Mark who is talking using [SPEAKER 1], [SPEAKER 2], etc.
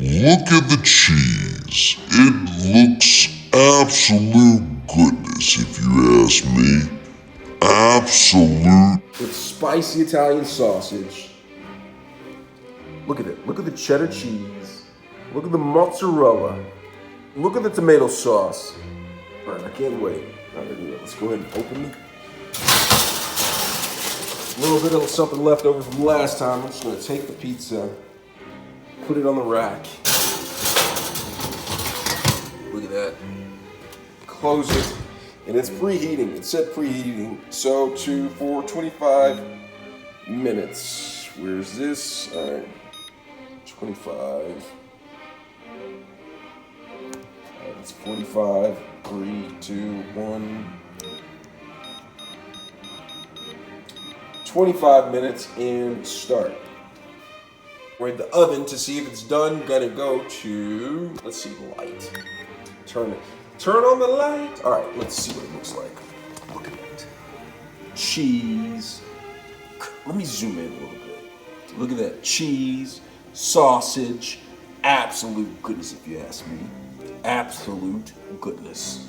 [SPEAKER 1] Look at the cheese. It looks absolute goodness, if you ask me. Absolute.
[SPEAKER 2] It's spicy Italian sausage. Look at it. Look at the cheddar cheese. Look at the mozzarella. Look at the tomato sauce. All right, I can't wait. All right, let's go ahead and open it. A little bit of something left over from last time. I'm just gonna take the pizza, put it on the rack. Look at that. Close it, and it's preheating. It said preheating, so for 25 minutes. Where's this? All right, 25. All right, it's 45. 3, 2, 1. 25 minutes and start. Read the oven to see if it's done. Gonna go to, let's see, the light. Turn on the light. All right, let's see what it looks like. Look at it. Cheese. Let me zoom in a little bit. Look at that. Cheese, sausage, absolute goodness if you ask me. Absolute goodness.